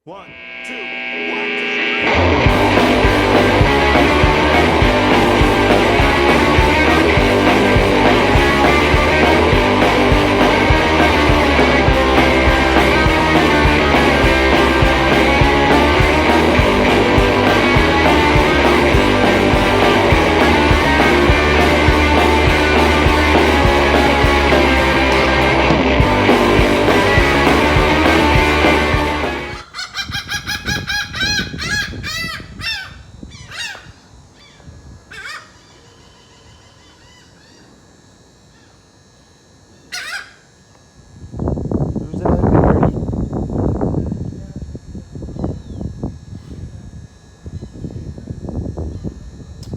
One, two, one, two, three. Who's that ugly birdie?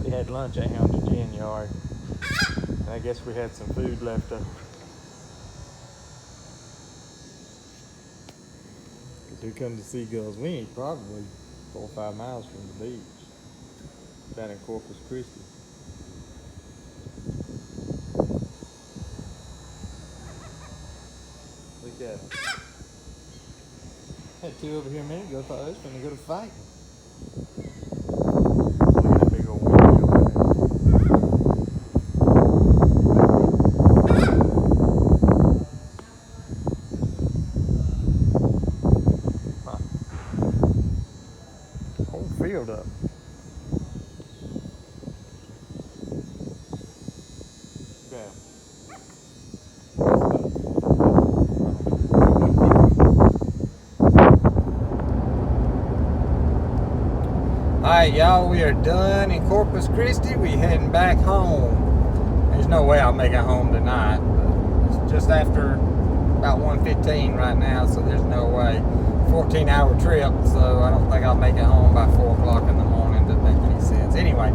We had lunch out here on the gin yard, and I guess we had some food left over. Cause here come the seagulls. We ain't probably 4 or 5 miles from the beach, down in Corpus Christi. Look at them. Had two over here a minute ago. Thought I was gonna go to fight. Look at that big old windmill there. Huh. Whole field up. Yeah. Alright, y'all, we are done in Corpus Christi. We heading back home. There's no way I'll make it home tonight. But it's just after about 1:15 right now, so there's no way. 14-hour trip, so I don't think I'll make it home by 4 o'clock in the morning. Doesn't make any sense. Anyway,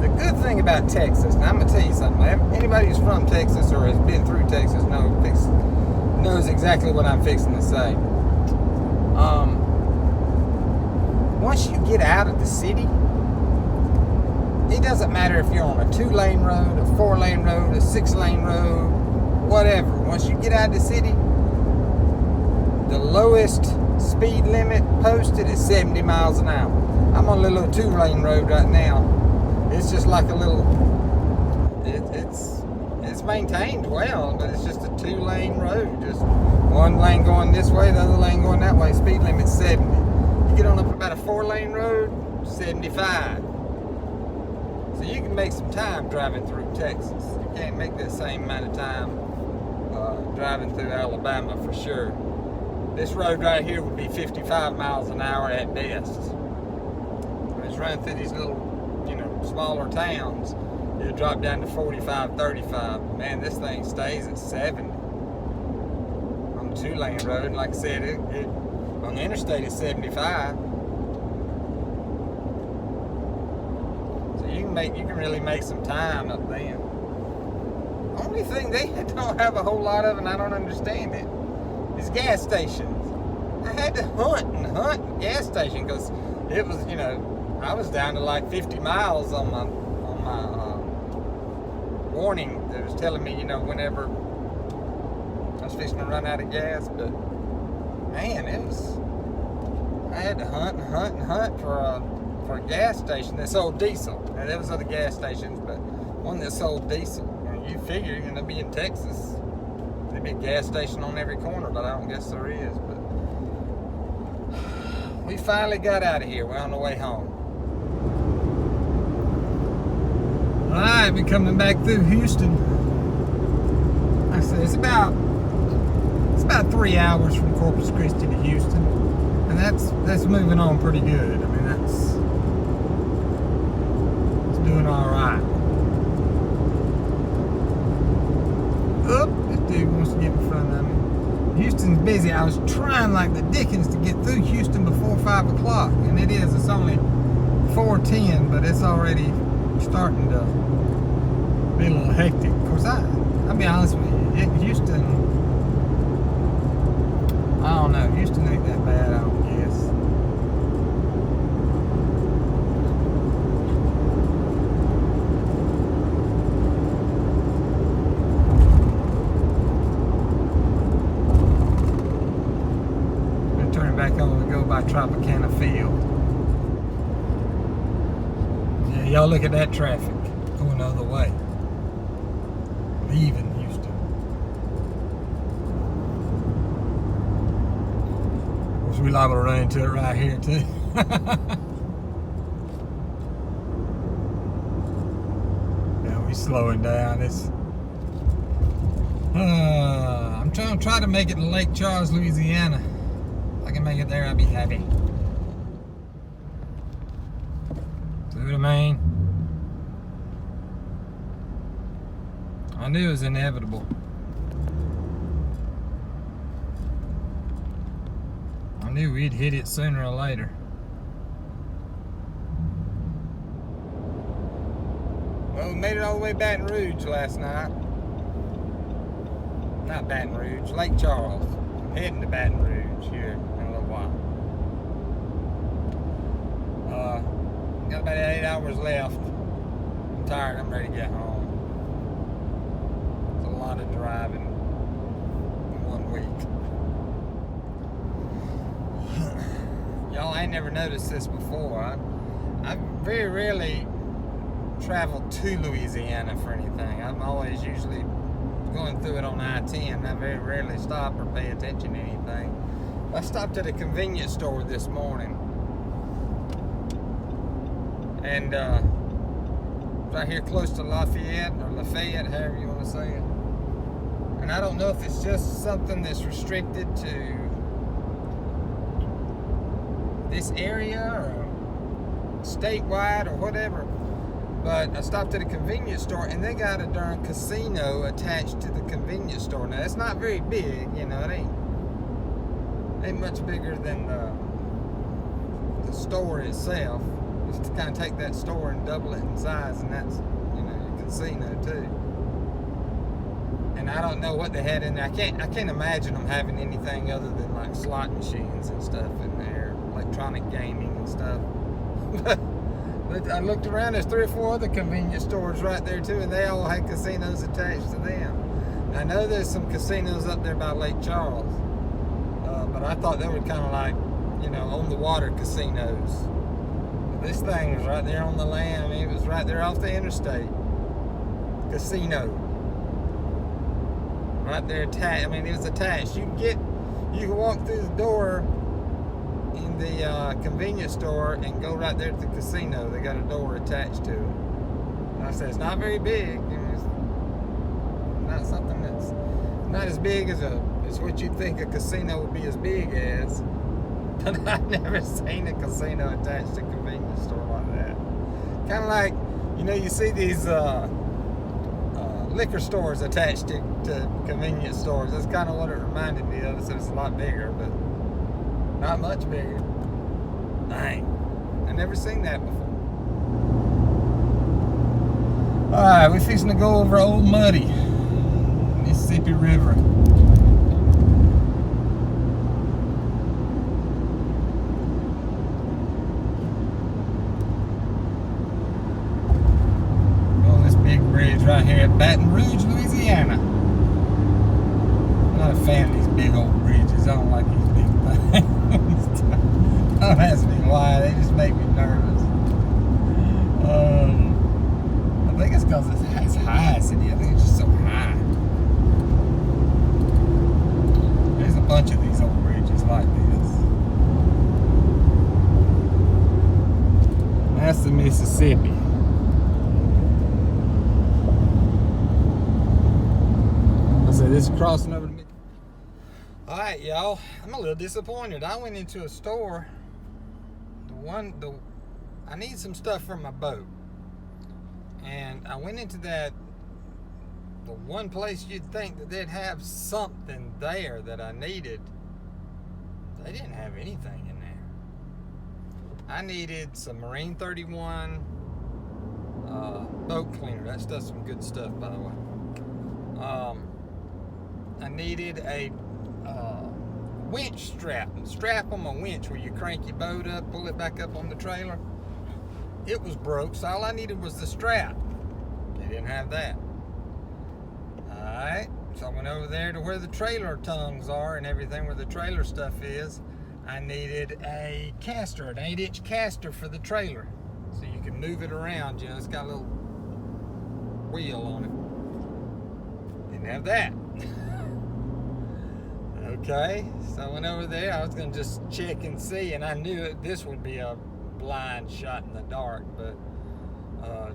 the good thing about Texas, now I'm going to tell you something. Anybody who's from Texas or has been through Texas knows exactly what I'm fixing to say. Once you get out of the city, it doesn't matter if you're on a 2-lane road, a 4-lane road, a 6-lane road, whatever. Once you get out of the city, the lowest speed limit posted is 70 miles an hour. I'm on a little 2-lane road right now. It's just like a little, it's maintained well, but it's just a 2-lane road. Just one lane going this way, the other lane going that way. Speed limit 70. You get on up about a 4-lane road, 75. So you can make some time driving through Texas. You can't make that same amount of time driving through Alabama for sure. This road right here would be 55 miles an hour at best. When it's running through these little, smaller towns, it'll drop down to 45, 35. Man, this thing stays at 70. On the 2-lane road, and like I said, it on the interstate is 75. So you can really make some time up there. Only thing they don't have a whole lot of, and I don't understand it, is gas stations. I had to hunt gas station because it was, I was down to like 50 miles on my warning that was telling me, whenever I was fixing to run out of gas. But man, I had to hunt for a gas station that sold diesel. Now there was other gas stations, but one that sold diesel. And you figure you're gonna be in Texas, there'd be a gas station on every corner, but I don't guess there is. But we finally got out of here. We're on the way home. All right, we're coming back through Houston. Like I said, it's about 3 hours from Corpus Christi to Houston, and that's moving on pretty good. I mean, it's doing all right. Oh, this dude wants to get in front of me. Houston's busy. I was trying like the dickens to get through Houston before 5 o'clock, and it's only 4:10, but it's already starting to be a little hectic. Of course, I'll be honest with you, Houston, I don't know, Houston ain't that bad, I don't guess. back home, we go by Tropicana Field. Yeah, y'all look at that traffic going the other way. Leaving Houston. Of course, we liable to run into it right here too. Yeah, we slowing down. It's I'm trying to make it to Lake Charles, Louisiana. If I can make it there, I'll be happy. See what I mean? I knew it was inevitable. I knew we'd hit it sooner or later. Well, we made it all the way to Baton Rouge last night. Not Baton Rouge, Lake Charles. I'm heading to Baton Rouge here in a little while. Got about 8 hours left. I'm tired, I'm ready to get home. It's a lot of driving in 1 week. Y'all, I ain't never noticed this before. I very rarely travel to Louisiana for anything. I'm always usually going through it on I-10. I very rarely stop or pay attention to anything. I stopped at a convenience store this morning. And right here close to Lafayette, however you want to say it. And I don't know if it's just something that's restricted to this area or statewide or whatever. But I stopped at a convenience store and they got a darn casino attached to the convenience store. Now it's not very big, you know, it ain't much bigger than the store itself. Just to kind of take that store and double it in size, and that's, you know, your casino too. And I don't know what they had in there. I can't imagine them having anything other than like slot machines and stuff in there, electronic gaming and stuff. But I looked around, there's 3 or 4 other convenience stores right there too, and they all had casinos attached to them. I know there's some casinos up there by Lake Charles, but I thought they were kind of like, you know, on the water casinos. But this thing was right there on the land. I mean, it was right there off the interstate. Casino. Right there attached. I mean, it was attached. You can walk through the door in the convenience store and go right there to the casino. They got a door attached to it. And I said, it's not very big. You know, it's not something that's not as big as what you'd think a casino would be as big as. But I've never seen a casino attached to a convenience store like that. Kind of like, you know, you see these liquor stores attached to convenience stores. That's kind of what it reminded me of. So it's a lot bigger, but not much bigger. Dang. I've never seen that before. Alright, we're fixing to go over Old Muddy, Mississippi River. On this big bridge right here at Baton Rouge, Louisiana. I'm not a fan of these big old bridges. I don't like these big things. Don't ask me why, they just make me nervous. I think it's because it's as high as it is. I think it's just so high. There's a bunch of these old bridges like this. That's the Mississippi. I said this is crossing over the Mississippi. Alright, y'all. I'm a little disappointed. I went into a store. I need some stuff for my boat. And I went into the one place you'd think that they'd have something there that I needed. They didn't have anything in there. I needed some Marine 31 boat cleaner. That stuff's some good stuff, by the way. I needed a winch strap on my winch where you crank your boat up, pull it back up on the trailer. It was broke, so all I needed was the strap. They didn't have that. Alright, so I went over there to where the trailer tongues are and everything, where the trailer stuff is. I needed a caster, an 8-inch caster for the trailer. So you can move it around, you know, it's got a little wheel on it. Didn't have that. Okay, so I went over there. I was gonna just check and see, and I knew this would be a blind shot in the dark, but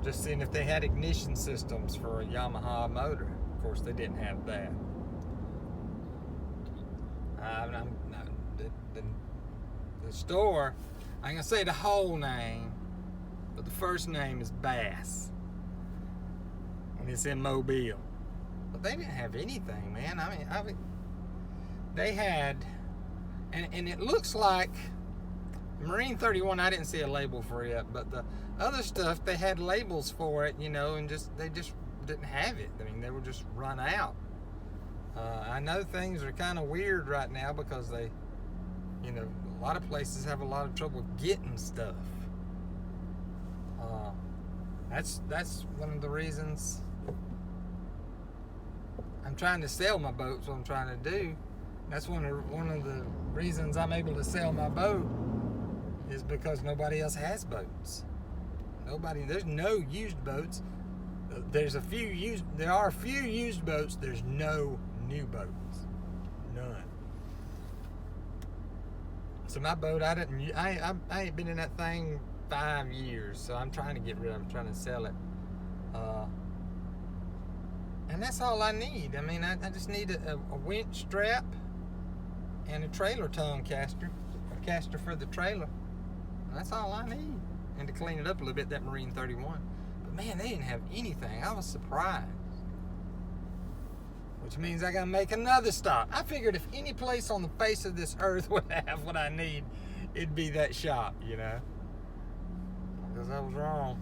just seeing if they had ignition systems for a Yamaha motor. Of course, they didn't have that. The store, I can say the whole name, but the first name is Bass, and it's in Mobile. But they didn't have anything, man. I mean, they had, and it looks like Marine 31. I didn't see a label for it, but the other stuff they had labels for it, you know, and they just didn't have it. I mean, they were just run out. I know things are kind of weird right now because they, you know, a lot of places have a lot of trouble getting stuff. That's one of the reasons I'm trying to sell my boats. What I'm trying to do. That's one of the reasons I'm able to sell my boat is because nobody else has boats. There's no used boats. There are a few used boats. There's no new boats. None. So my boat, I ain't been in that thing 5 years, so I'm trying to get rid of it. I'm trying to sell it. And that's all I need. I mean, I just need a winch strap and a trailer tongue caster. A caster for the trailer. That's all I need. And to clean it up a little bit, that Marine 31. But man, they didn't have anything. I was surprised. Which means I gotta make another stop. I figured if any place on the face of this earth would have what I need, it'd be that shop, you know? Because I was wrong.